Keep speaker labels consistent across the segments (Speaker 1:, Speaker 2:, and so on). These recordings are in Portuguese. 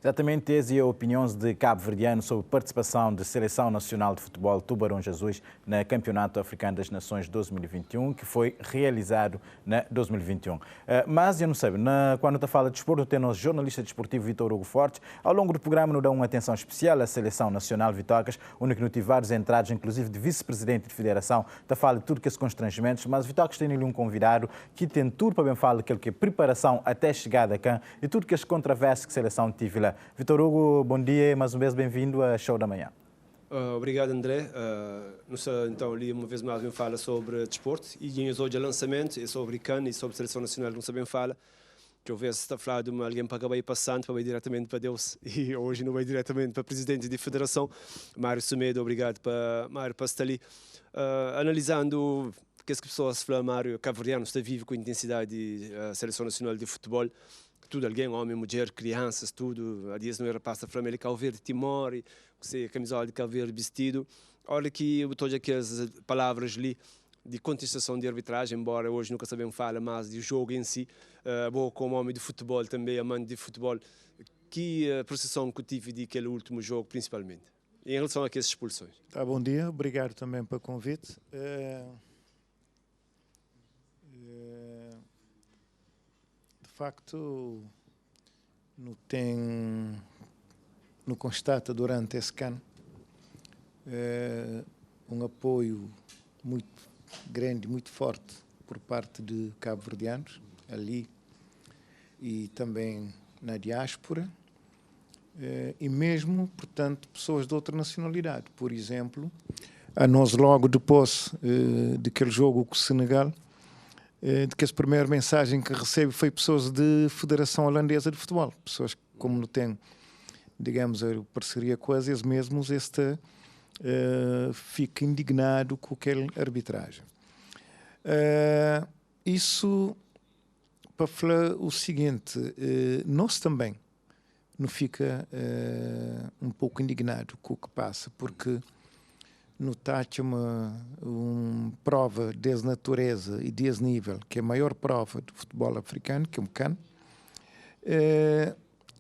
Speaker 1: Exatamente, tese e opiniões de cabo-verdiano sobre a participação da Seleção Nacional de Futebol Tubarão Jesus no Campeonato Africano das Nações 2021, que foi realizado em 2021. Mas eu não sei, quando está fala de desporto, tem o jornalista desportivo Vitor Hugo Fortes. Ao longo do programa, nos dá uma atenção especial à Seleção Nacional Vitocas, onde que tive vários entradas, inclusive de vice-presidente de federação, está fala de tudo que é constrangimentos, mas Vitocas tem ali um convidado que tem tudo para bem falar aquilo que é preparação até chegada a cá e tudo que as controvérsias que a seleção tive lá. Vitor Hugo, bom dia e mais uma vez bem-vindo ao Show da Manhã.
Speaker 2: Obrigado, André. Então, ali uma vez mais me fala sobre desporto e hoje o lançamento é sobre CAN e sobre a Seleção Nacional, não sabem fala. Que eu vejo se está a falar de alguém para acabar passando, para ir diretamente para Deus e hoje não vai diretamente para o presidente da federação, Mário Semedo. Obrigado para Mário para estar ali. Analisando o que as pessoas falam, Mário, cabo-verdiano está vivo com intensidade da Seleção Nacional de Futebol. Tudo, alguém, homem, mulher, crianças, tudo. Há dias não era pasta para ele, Cabo Verde, Timor, camisola de Cabo Verde vestido. Olha que eu estou aqui as palavras ali de contestação de arbitragem, embora hoje nunca sabemos falar mais do jogo em si. Vou como homem de futebol também, amante de futebol, que processão que tive daquele último jogo, principalmente, em relação a essas expulsões.
Speaker 3: Tá, bom dia, obrigado também pelo convite. De facto, no constata durante esse CAN um apoio muito grande, muito forte por parte de cabo-verdianos ali e também na diáspora e mesmo, portanto, pessoas de outra nacionalidade. Por exemplo, a nós logo depois daquele jogo com o Senegal, de que a primeira mensagem que recebo foi pessoas de Federação Holandesa de Futebol, pessoas que, como não têm, digamos, a parceria com eles mesmos, fica indignado com aquela arbitragem. Isso para falar o seguinte, nós também não fica um pouco indignado com o que passa, porque no TAC uma prova dessa natureza e desse nível, que é a maior prova de futebol africano, que é o CAN,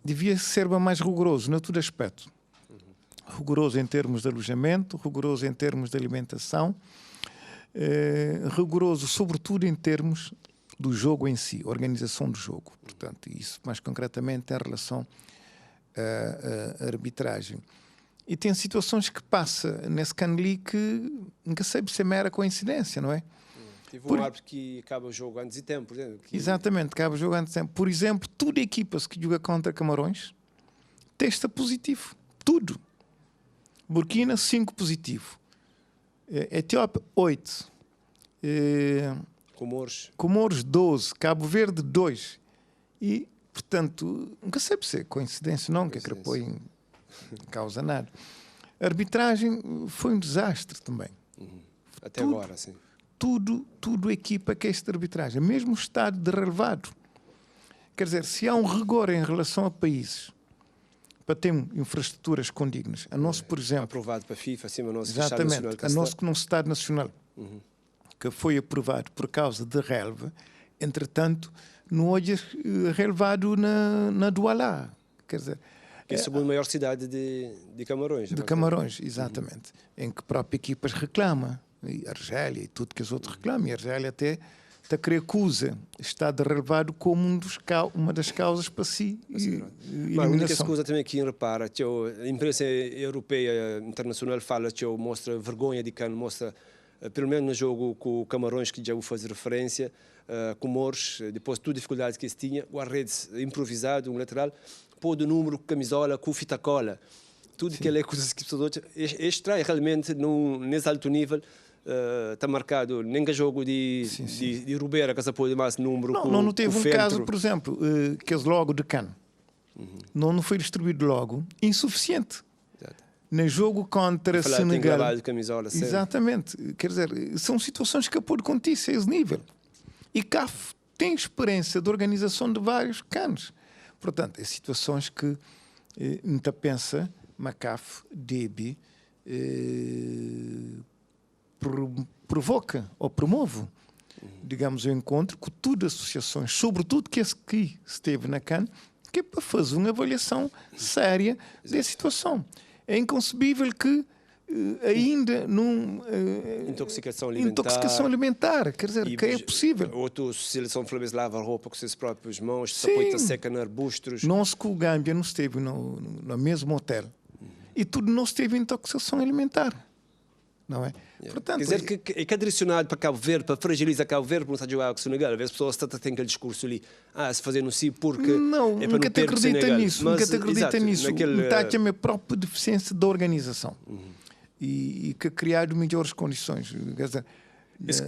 Speaker 3: devia ser mais rigoroso, em todo aspecto. Rigoroso em termos de alojamento, rigoroso em termos de alimentação, rigoroso sobretudo em termos do jogo em si, organização do jogo. Portanto, isso mais concretamente em relação à arbitragem. E tem situações que passa nesse CAN ali que nunca sabe se é mera coincidência, não é?
Speaker 2: Tive um árbitro que acaba o jogo antes de tempo, por exemplo.
Speaker 3: Exatamente, acaba o jogo antes de tempo. Por exemplo, tudo equipas que joga contra Camarões testa positivo. Tudo. Burkina, 5 positivo. Etiópia, 8. Comores, 12. Cabo Verde, 2. E, portanto, nunca sabe se é coincidência, não, que põe causa nada. A arbitragem foi um desastre também.
Speaker 2: Até tudo, agora, sim.
Speaker 3: Tudo equipa que esta arbitragem, mesmo o estado de relevado. Quer dizer, se há um rigor em relação a países para ter infraestruturas condignas, a nosso, por exemplo...
Speaker 2: Aprovado para a FIFA, acima do nosso
Speaker 3: Estado Nacional. A nosso que num Estado Nacional, que foi aprovado por causa de relva, entretanto, não hoje é relevado na Douala. Quer dizer...
Speaker 2: Que é a segunda maior cidade de Camarões.
Speaker 3: De Camarões, exatamente. Em que próprias equipas reclamam. E Argélia e tudo que os outros reclamam. E a Argélia até acusa está relevado como uma das causas para si.
Speaker 2: Mas a única coisa também que repara, que a imprensa europeia internacional fala que mostra vergonha de CAN, mostra, pelo menos no jogo com o Camarões, que já vou fazer referência, Comores, depois de toda a dificuldade que eles tinham, o Arredes improvisado, um lateral, pôr do número com com fita cola, tudo que é coisas que pessoas extrai realmente nesse alto nível. Está marcado nem jogo de Rubeira que se pôde mais número.
Speaker 3: Não teve um caso, por exemplo, que é logo de CAN. Não foi distribuído logo, insuficiente. Exato. No jogo contra Senegal.
Speaker 2: De camisola,
Speaker 3: exatamente. Quer dizer, são situações que pôde acontecer a esse nível. E CAF tem experiência de organização de vários CANs. Portanto, é situações que muita pensa, mas CAF deve provoca ou promove, digamos, o encontro com todas as associações, sobretudo que esse que esteve na CAN, que é para fazer uma avaliação séria da situação. É inconcebível que ainda num
Speaker 2: intoxicação
Speaker 3: alimentar, quer dizer, que é possível.
Speaker 2: Outra seleção flamenguesa lava a roupa com seus próprios mãos, se põe seca em arbustos.
Speaker 3: Nós com o Gâmbia não esteve no mesmo hotel e tudo não esteve em intoxicação alimentar, não é?
Speaker 2: Portanto, quer dizer que é direcionado para Cabo Verde, para fragilizar Cabo Verde, para não estar a jogar com o Senegal. Às vezes as pessoas têm aquele discurso ali, se fazer no si porque
Speaker 3: não,
Speaker 2: é para
Speaker 3: nunca
Speaker 2: não perder o Senegal.
Speaker 3: Nunca te acredita nisso.
Speaker 2: Naquele...
Speaker 3: Está a minha própria deficiência da organização e que criar melhores condições. Quer dizer,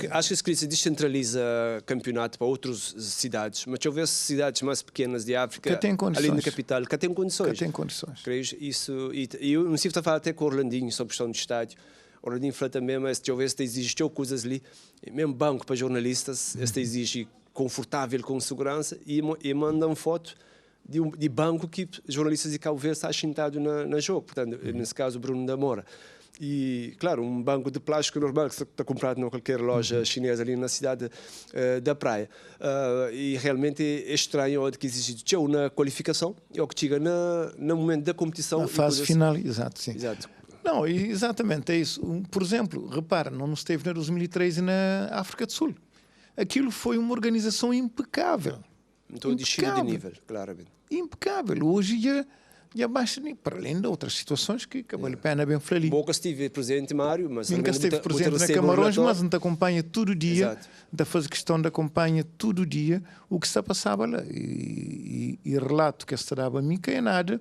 Speaker 2: acho que se descentraliza campeonato para outras cidades, mas eu vejo cidades mais pequenas de África, além da capital, que têm condições.
Speaker 3: Que têm condições.
Speaker 2: Creio isso, e eu não sei se falar até com o Orlandinho sobre questão de estádio. O Orlandinho fala também, mas talvez exige coisas ali, mesmo banco para jornalistas, este exige confortável, com segurança, e manda uma foto de banco que jornalistas de Cabo Verde estão sentados na jogo, portanto, nesse caso, Bruno da Moura. E, claro, um banco de plástico normal que está comprado em qualquer loja chinesa ali na cidade da praia. E realmente é estranho que existe uma qualificação e que chega no momento da competição.
Speaker 3: Na fase final, exato, sim.
Speaker 2: Exato.
Speaker 3: Não, exatamente, é isso. Por exemplo, repara, não esteve na 2013 na África do Sul. Aquilo foi uma organização impecável.
Speaker 2: Então, descida de nível, claramente.
Speaker 3: Impecável. Hoje já basta, para além de outras situações que vale a pena bem falar ali.
Speaker 2: Boca estive presente, Mário, mas
Speaker 3: nunca esteve presente na Camarões, mas não te acompanha todo dia, da faz questão de acompanha todo dia o que está a passar lá. E relato que se dava a mim que é nada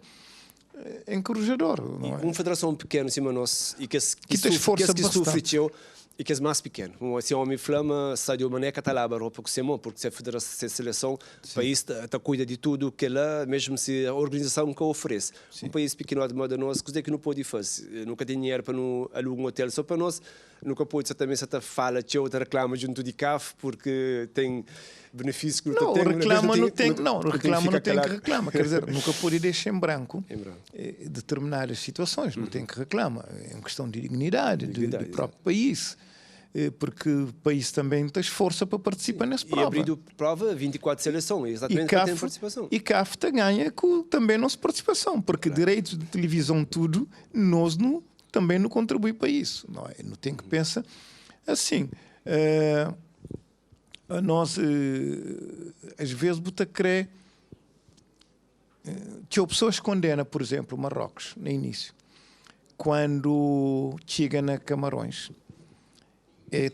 Speaker 3: encorajador.
Speaker 2: Uma federação pequena cima de nós e que sofreu e que é mais pequeno. Se o homem flama, Sadio Mané está lá para porque se a seleção, o país está cuida de tudo que lá, mesmo se a organização que oferece. Um país pequeno de modo nós, coisa que não pode fazer. Nunca tem dinheiro para alugar um hotel só para nós. Nunca pode também se fala que outra reclama junto de CAF porque tem benefícios que
Speaker 3: não tem. Reclama não tem que reclamar. Quer dizer, nunca pode deixar em branco determinadas situações. Não tem que reclamar. É uma questão de dignidade do próprio país. Porque o país também tem esforço para participar nessa prova.
Speaker 2: E abrindo prova, 24 seleções, exatamente para ter participação.
Speaker 3: E CAF ganha com também nossa participação, porque direitos de televisão, tudo, nós também não contribui para isso. Não tem que pensar assim. Nós, às vezes, bota crer que a pessoa condena, por exemplo, Marrocos, no início, quando chega na Camarões,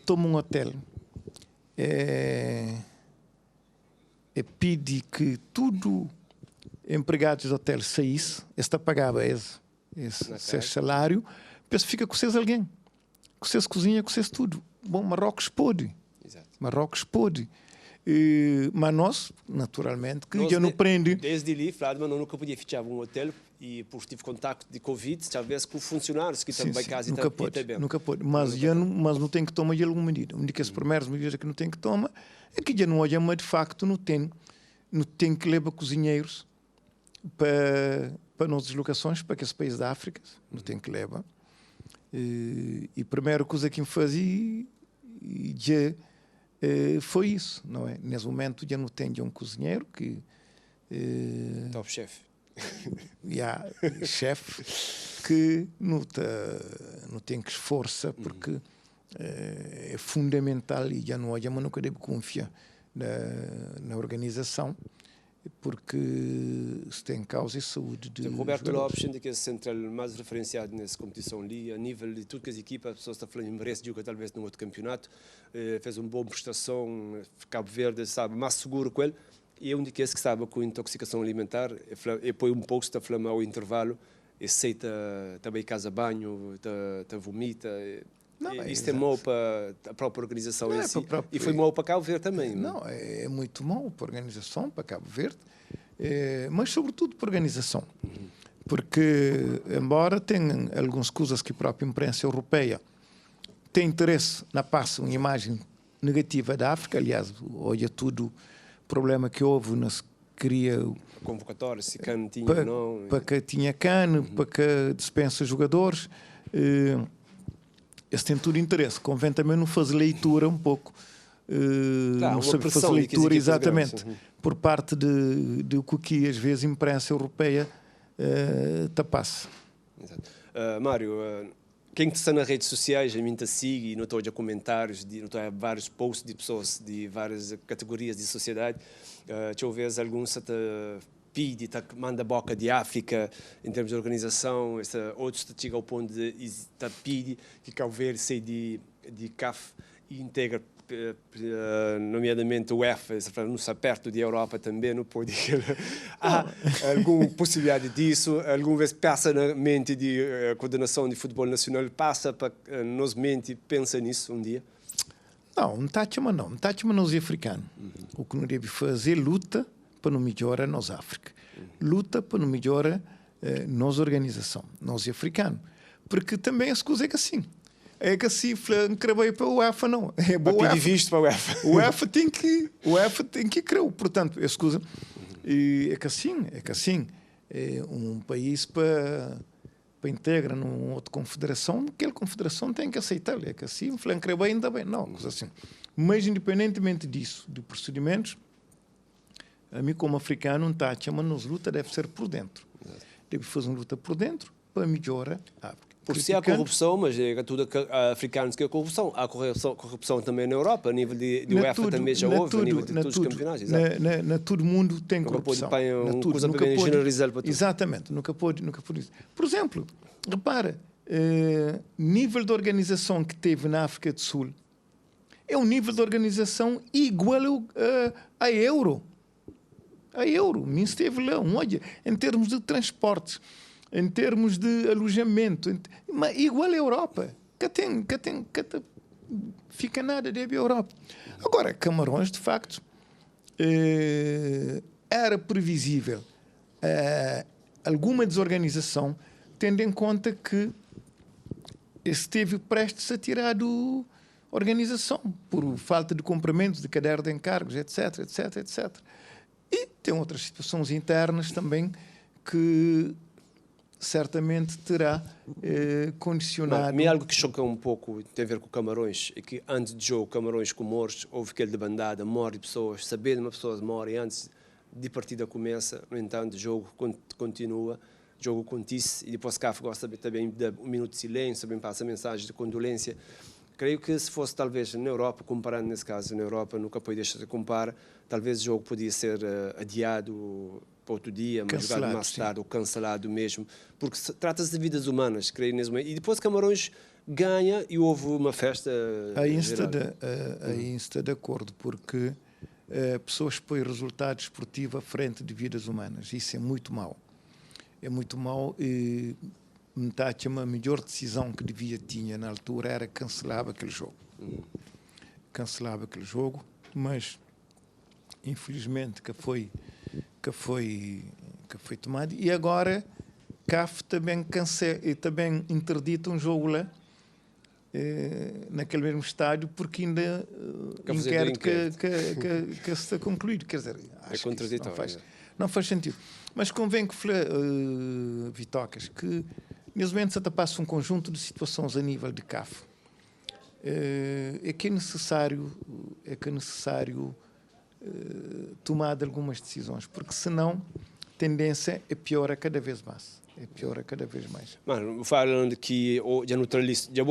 Speaker 3: toma um hotel, pede que tudo empregados do hotel saísse, este pagava esse seu salário, depois fica com vocês alguém, com vocês cozinha, com vocês tudo. Bom, Marrocos pode. Exato. Marrocos pode. Mas nós, naturalmente, que já não prende.
Speaker 2: Desde ali, Flávio, mas nunca podia fechar um hotel e por tive contato de Covid, talvez com funcionários que também casa
Speaker 3: nunca pode, nunca pode. Mas não tem que tomar alguma medida. Uma das primeiras medidas que não tem que tomar é que já não olha, mas de facto não tem que levar cozinheiros para nossas locações, para aqueles países da África, não tem que levar. E a primeira coisa que me fazia já foi isso, não é? Nesse momento já não tem um cozinheiro que
Speaker 2: top chef,
Speaker 3: chefe que não tem que esforçar porque é fundamental e já não há, mas nunca deve confiar na organização porque se tem causa e saúde de
Speaker 2: Roberto Lopes, que é o central mais referenciado nessa competição ali, a nível de todas as equipas, as pessoas estão falando, merece jogar talvez num outro campeonato, fez uma boa prestação, Cabo Verde sabe, mais seguro com ele, e é um daqueles que sabe com intoxicação alimentar, e põe um pouco, está falando ao intervalo, e aceita também casa banho, vomita. Isto é mau para a própria organização em si. E foi mau para Cabo Verde também.
Speaker 3: Não, é muito mau para a organização, para Cabo Verde, mas sobretudo para a organização. Porque, embora tenham algumas coisas que a própria imprensa europeia tem interesse na passa uma imagem negativa da África, aliás, olha tudo o problema que houve nas queria
Speaker 2: convocatória, se CAN tinha ou não.
Speaker 3: Para que tinha CAN, para que dispensa jogadores. Esse tem tudo interesse. Convém também não fazer leitura um pouco. Não saber fazer leitura exatamente. por parte de o que às vezes a imprensa europeia passa.
Speaker 2: Mário, quem está nas redes sociais, a mim te sigue e não estou a comentários, não estou a vários posts de pessoas de várias categorias de sociedade. Deixa eu ver se alguns te pede, manda boca de África em termos de organização, outros te chegam ao ponto de te pede que talvez seja de CAF e integra nomeadamente o UEFA, não está perto da Europa também, não pode. Há alguma possibilidade disso? Alguma vez passa na mente de coordenação de futebol nacional, passa para nos mente, pensa nisso um dia?
Speaker 3: Não está nós africanos. O que não deve fazer luta para não melhorar nós África. Luta para não melhorar nós organização, nós africanos. Porque também as coisas é que assim. É que assim, não creio para o UEFA, não. É bom
Speaker 2: pedir visto para o UEFA.
Speaker 3: O UEFA tem que crer. Portanto, escusa. É que assim, é um país para integrar numa outra confederação, aquela confederação tem que aceitar. É que assim, não creio ainda bem. Não, coisa assim. Mas, independentemente disso, de procedimentos, a mim, como africano, não está, mas luta deve ser por dentro. Deve fazer uma luta por dentro para melhorar a África.
Speaker 2: Por si há corrupção, mas é tudo africanos que é corrupção. Há corrupção também na Europa, a nível de UEFA também já houve, a nível de todos os campeonatos.
Speaker 3: Na todo mundo tem corrupção.
Speaker 2: Nunca pode generalizar para tudo.
Speaker 3: Exatamente, nunca pode. Por exemplo, repara, nível de organização que teve na África do Sul é um nível de organização igual a Euro. A Euro, nem esteve lá, olha, em termos de transportes, em termos de alojamento, mas igual à Europa. Fica nada deve a Europa. Agora, Camarões, de facto, era previsível alguma desorganização, tendo em conta que esteve prestes a tirar da organização, por falta de cumprimentos de caderno de encargos, etc. E tem outras situações internas também que certamente terá condicionado...
Speaker 2: Mas algo que choca um pouco, tem a ver com Camarões, é que antes de jogo, Camarões com Mouros, houve aquele de bandada, morre pessoas, sabendo uma pessoa morre antes de partida começa, no entanto, o jogo continua, o jogo acontece, e depois CAF gosta também de um minuto de silêncio, também passa mensagem de condolência. Creio que se fosse talvez na Europa, comparando nesse caso na Europa, nunca pode deixar de comparar, talvez o jogo podia ser adiado para outro dia, mas jogado mais tarde, ou cancelado mesmo, porque trata-se de vidas humanas, creio mesmo. E depois Camarões ganha e houve uma festa.
Speaker 3: Aí está de acordo, porque pessoas põem resultado esportivo à frente de vidas humanas. Isso é muito mau. É muito mau e a melhor decisão que devia tinha na altura era cancelar aquele jogo. Cancelava aquele jogo, mas infelizmente que foi tomado, e agora CAF também também interdita um jogo lá naquele mesmo estádio, porque ainda inquérito que está concluído. Quer dizer, acho que não faz sentido. Mas convém que Vitocas, que nesse momento se passa um conjunto de situações a nível de CAF. É que é necessário tomar algumas decisões, porque senão a tendência é pior a cada vez mais.
Speaker 2: Mano, falando que já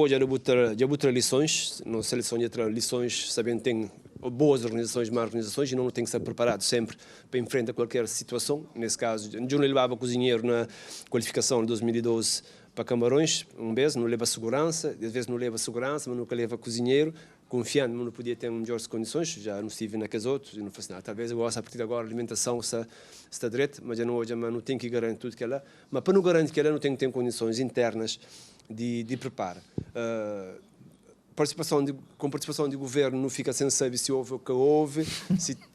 Speaker 2: botar lições, na seleção de lições, sabendo que tem boas organizações, más organizações, e não tem que estar preparado sempre para enfrentar qualquer situação. Nesse caso, eu não levava cozinheiro na qualificação de 2012 para Camarões, vez não leva segurança, às vezes não leva segurança, mas nunca leva cozinheiro, confiando, mas não podia ter melhores condições, já não estive naqueles outros, e não faço nada. Talvez eu gosto, a partir de agora, a alimentação está direita, mas já não tem que garantir tudo que ela, mas para não garantir que ela não tem que ter condições internas de preparo. Com participação de governo não fica sem saber se houve o que houve,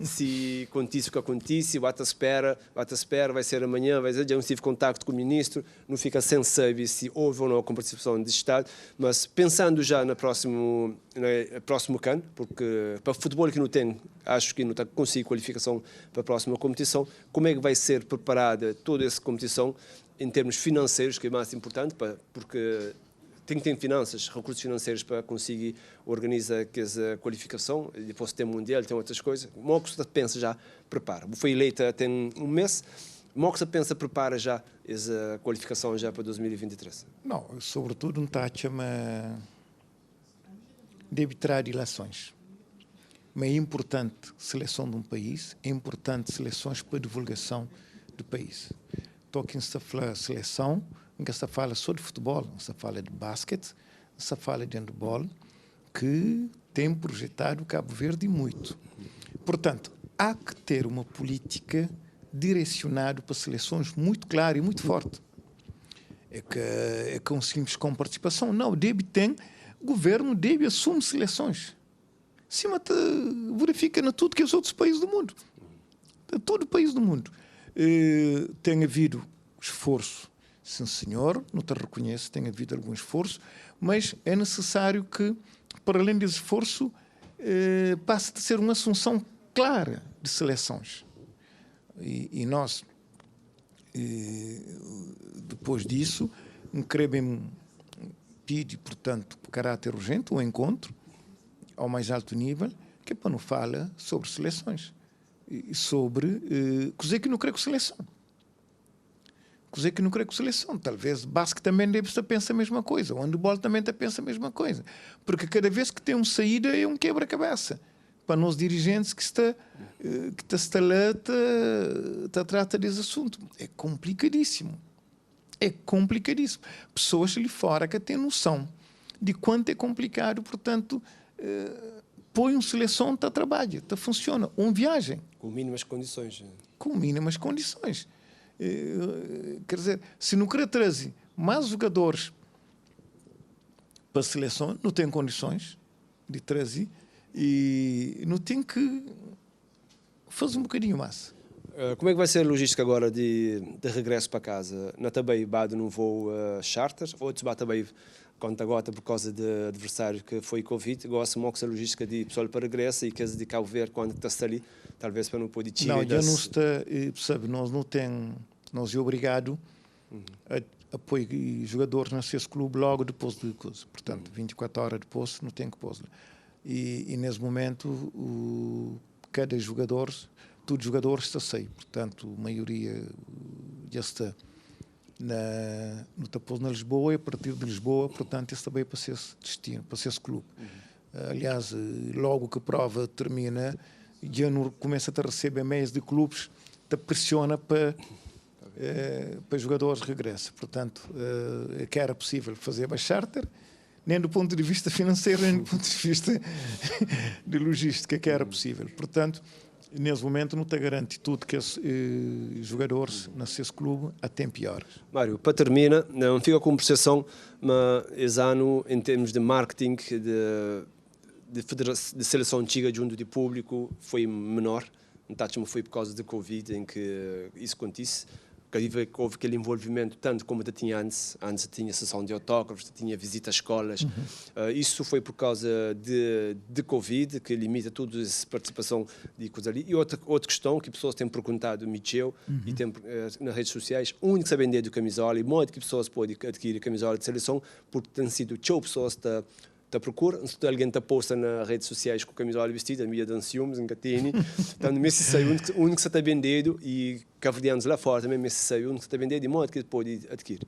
Speaker 2: se acontece o que acontece, bate a espera, vai ser amanhã, já não tive contacto com o ministro, não fica sem saber se houve ou não com participação de Estado, mas pensando já no próximo CAN, porque para o futebol que não tem, acho que não está conseguindo qualificação para a próxima competição, como é que vai ser preparada toda essa competição em termos financeiros, que é mais importante, porque tem que ter finanças, recursos financeiros para conseguir organizar essa qualificação, e depois tem mundial, tem outras coisas. O que você pensa já, prepara. Foi eleita tem um mês, o que você pensa, prepara já essa qualificação já para 2023?
Speaker 3: Não, sobretudo não está a chamar de arbitrar relações. Mas é importante a seleção de um país, é importante seleções para a divulgação do país. Então, quem está a falar seleção, não se fala só de futebol, não se fala de basquete, não se fala de handball, que tem projetado Cabo Verde muito. Portanto, há que ter uma política direcionada para seleções muito clara e muito forte. É que um simples com participação. Não, deve ter, o governo deve assumir seleções. Cima verifica na tudo que é os outros países do mundo. Todo o país do mundo. Tem havido esforço. Sim, senhor, não te reconheço, tem havido algum esforço, mas é necessário que, para além desse esforço, passe a ser uma assunção clara de seleções. E nós, depois disso, queremos pedir, portanto, por caráter urgente, um encontro ao mais alto nível, que é para não falar sobre seleções. E sobre coisa que não creio com seleção. Coisa que não creio com seleção. Talvez o basquete também deve estar a pensar a mesma coisa. O handball também está a pensar a mesma coisa. Porque cada vez que tem uma saída é um quebra-cabeça. Para nós dirigentes que está lá, trata desse assunto. É complicadíssimo. É complicadíssimo. Pessoas ali fora que têm noção de quanto é complicado, portanto, põe uma seleção, está a trabalho, está funciona. Uma viagem.
Speaker 2: Com mínimas condições.
Speaker 3: Com mínimas condições. Quer dizer, se não querer trazer mais jogadores para a seleção, não tem condições de trazer e não tem que fazer um bocadinho mais.
Speaker 2: Como é que vai ser a logística agora de regresso para casa? Na Tabei, bado num voo charter, ou de Tabei conta agora por causa do adversário que foi Covid, gosta muito da logística de pessoal para regresso e que de Cabo Verde quando está ali, talvez para não poder tirar.
Speaker 3: Não, já não está, sabe, nós é obrigado a pôr jogadores nesse clube logo depois de coisa. Portanto, 24 horas depois não tem que pôr. E nesse momento, cada jogador, todos os jogadores está sair. Portanto, a maioria já está no Tapos na Lisboa e a partir de Lisboa, portanto, esse também é para ser esse destino, para ser esse clube. Aliás, logo que a prova termina, já não começa a receber e-mails de clubes, te pressiona para jogadores regressem. Portanto, que era possível fazer mais charter, nem do ponto de vista financeiro, nem do ponto de vista de logística, que era possível. Portanto, nesse momento não te garante tudo que os jogadores nesse clube a tempo e horas.
Speaker 2: Mário, para terminar, não fica com percepção, mas esse ano, em termos de marketing, de seleção antiga junto de público, foi menor. Não foi por causa da Covid em que isso acontece. Houve aquele envolvimento tanto como tinha antes. Antes tinha sessão de autógrafos, tinha visita às escolas. Isso foi por causa de Covid, que limita toda essa participação de coisa ali. E outra questão que pessoas têm perguntado, Michel, e tem nas redes sociais, onde se vende do camisola e modo que pessoas podem adquirir camisola de seleção, porque tem sido pessoas da procura, se alguém está posta nas redes sociais com camisola vestida, a mídia de ciúmes, em catene, então, mesmo se sai onde se está vendendo e cabo-verdianos lá fora também, mesmo se sai onde se está vendendo, de modo que pode adquirir.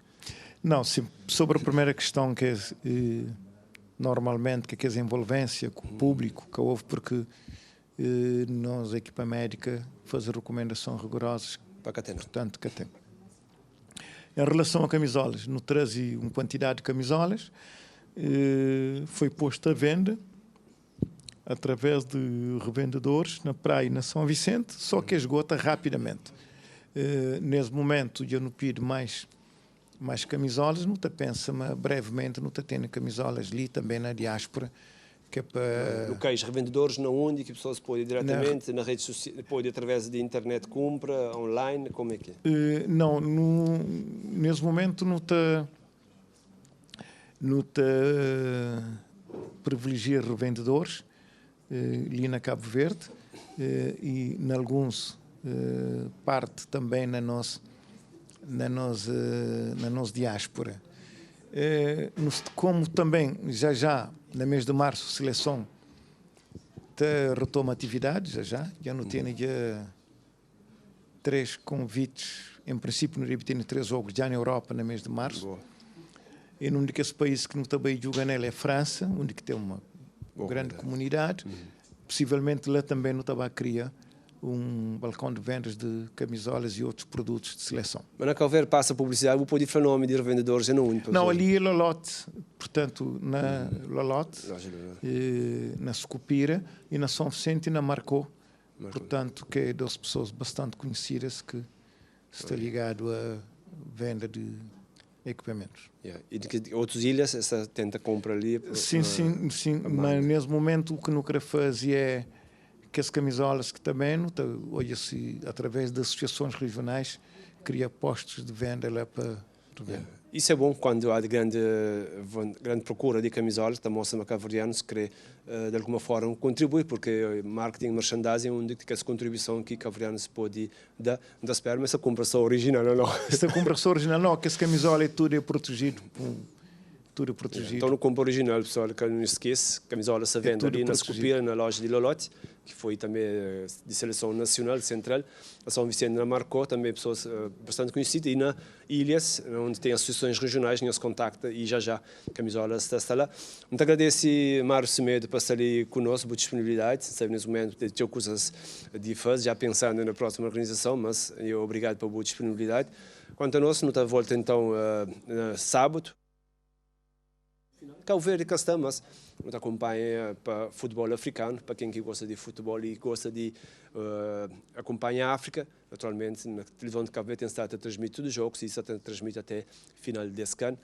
Speaker 3: Não, sim, sobre a primeira questão, que é normalmente, que é a envolvência com o público, que houve, porque nós, a equipa médica, faz recomendações rigorosas,
Speaker 2: para catena.
Speaker 3: Portanto, catena. Em relação a camisolas, não traz uma quantidade de camisolas, foi posto à venda através de revendedores na praia e na São Vicente, só que esgota rapidamente. Nesse momento, eu não pido mais camisolas, não te pensa, mas brevemente não te tendo camisolas ali também na diáspora, que é para...
Speaker 2: Locais revendedores, na onde que pessoas podem diretamente, na rede social, pode através de internet compra, online, como é que é?
Speaker 3: Não, nesse momento não te privilegia revendedores ali na Cabo Verde e em alguns parte também na nossa diáspora. Como também, já, no mês de março, a seleção retoma atividades, já não tem já 3 convites, em princípio não deve ter 3 jogos já na Europa no mês de março.
Speaker 2: Boa.
Speaker 3: E num dos países que não também joga nela é a França, onde que tem uma grande comunidade. Possivelmente lá também não estava a criar um balcão de vendas de camisolas e outros produtos de seleção.
Speaker 2: Mas na Calver passa a publicidade, vou pôr nome de revendedores, não único.
Speaker 3: Não, ali é Lolote, portanto, na Lolote, na Sucupira e na São Vicente e na Marcou. Portanto, que é 2 pessoas bastante conhecidas que está ligado à venda de equipamentos.
Speaker 2: E de que outras ilhas, essa tenta compra ali?
Speaker 3: Sim, mas nesse momento o que não quero fazer é que as camisolas que também, olha-se, através de associações regionais, cria postos de venda lá para venda.
Speaker 2: Isso é bom quando há grande procura de camisolas, da moça cabo-verdiana se quer de alguma forma contribuir, porque marketing, merchandising é onde essa contribuição que cabo-verdiano se pode dar, mas essa compração original ou não?
Speaker 3: Essa compração original não, que essa camisola é tudo protegido. Tudo protegido.
Speaker 2: Então no compra original, pessoal, que não esqueça, camisola se vende ali na Sucupira, na loja de Lolote, que foi também de seleção nacional, central, a São Vicente na Marcou, também pessoas bastante conhecidas, e na Ilhas, onde tem associações regionais, nos contacta e já, camisola está lá. Muito agradeço, Mário Semedo, por estar ali conosco, por disponibilidade, sabe, nesse momento, ter coisas de fazer, já pensando na próxima organização, mas eu obrigado pela boa disponibilidade. Quanto a nós, não está de volta então sábado. Cabo Verde cá estamos, nos acompanha para futebol africano, para quem que gosta de futebol e gosta de acompanhar a África. Naturalmente, na televisão de Cabo Verde tem estado a transmitir todos os jogos e isso transmite até final desse ano.